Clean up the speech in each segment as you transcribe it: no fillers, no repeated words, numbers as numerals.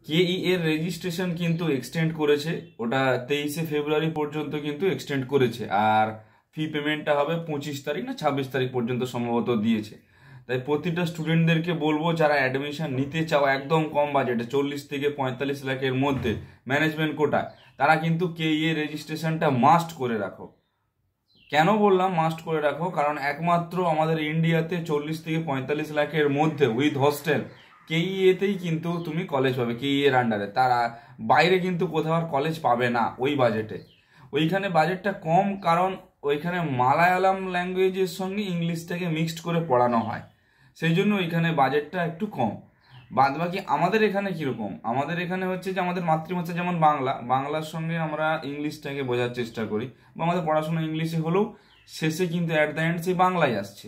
কেই এর রেজিস্ট্রেশন কিন্তু এক্সটেন্ড করেছে, ওটা 23শে ফেব্রুয়ারি পর্যন্ত কিন্তু এক্সটেন্ড করেছে। আর ফি পেমেন্টটা হবে 25 তারিখ না 26 তারিখ পর্যন্ত সম্ভবত দিয়েছে। তাই প্রতিটা স্টুডেন্টদেরকে বলবো যারা অ্যাডমিশন নিতে চাও একদম কম বাজেটে 40 থেকে 45 লাখের মধ্যে ম্যানেজমেন্ট কোটায়, তারা কিন্তু কেই এর রেজিস্ট্রেশনটা মাস্ট করে রাখো। কেন বললাম মাস্ট করে রাখো, কারণ একমাত্র আমাদের ইন্ডিয়াতে 40 থেকে 45 লাখের মধ্যে উইথ হস্টেল কেইএতেই কিন্তু তুমি কলেজ পাবে, কেই এর আন্ডারে। তারা বাইরে কিন্তু কোথাও আর কলেজ পাবে না ওই বাজেটে। ওইখানে বাজেটটা কম, কারণ ওইখানে মালায়ালাম ল্যাঙ্গুয়েজের সঙ্গে ইংলিশটাকে মিক্সড করে পড়ানো হয়, সেই জন্য ওইখানে বাজেটটা একটু কম। বাদ বাকি আমাদের এখানে কিরকম, আমাদের এখানে হচ্ছে যে আমাদের মাতৃভাষা যেমন বাংলা, বাংলার সঙ্গে আমরা ইংলিশটাকে বোঝার চেষ্টা করি, বা আমাদের পড়াশোনা ইংলিশে হলেও শেষে কিন্তু অ্যাট দ্য এন্ড সেই বাংলায় আসছে,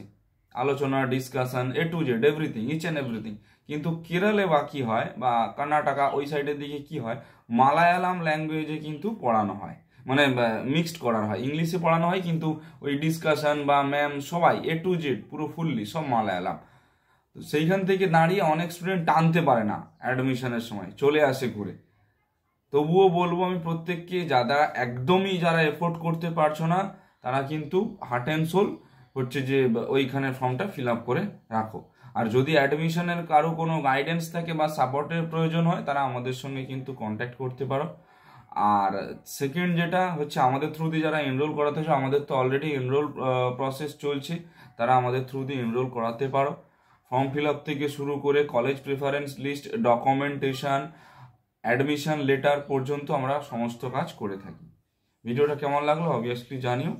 আলোচনা, discussion, A to Z everything, each and everything. কিন্তু কেরালে বা কি হয়, বা কর্ণাটকা ওই সাইডের দিকে কি হয়, মালায়ালাম ল্যাঙ্গুয়েজে কিন্তু পড়ানো হয়, মানে মিক্সড করানো হয়, ইংলিশে পড়ানো হয় কিন্তু ওই ডিসকাশন বা ম্যাম সবাই এ টু জেড পুরো ফুললি সব মালায়ালাম। তো সেইখান থেকে দাঁড়িয়ে অনেক স্টুডেন্ট টানতে পারে না, অ্যাডমিশনের সময় চলে আসে ঘুরে। তবুও বলবো আমি প্রত্যেককে, যারা একদমই যারা এফোর্ড করতে পারছো না, তারা কিন্তু হার্ট অ্যান্ড সোল হচ্ছে যে ওইখানে ফর্মটা ফিল আপ করে রাখো। আর যদি অ্যাডমিশনের কারো কোনো গাইডেন্স থাকে বা সাপোর্টের প্রয়োজন হয়, তারা আমাদের সঙ্গে কিন্তু কন্ট্যাক্ট করতে পারো। আর সেকেন্ড যেটা হচ্ছে, আমাদের থ্রু দিয়ে যারা এনরোল করাতে চাও, আমাদের তো অলরেডি এনরোল প্রসেস চলছে, তারা আমাদের থ্রু দিয়ে এনরোল করাতে পারো। ফর্ম ফিল আপ থেকে শুরু করে college preference list, documentation, admission letter পর্যন্ত আমরা সমস্ত কাজ করে থাকি। ভিডিওটা কেমন লাগলো অবভিয়াসলি জানিও।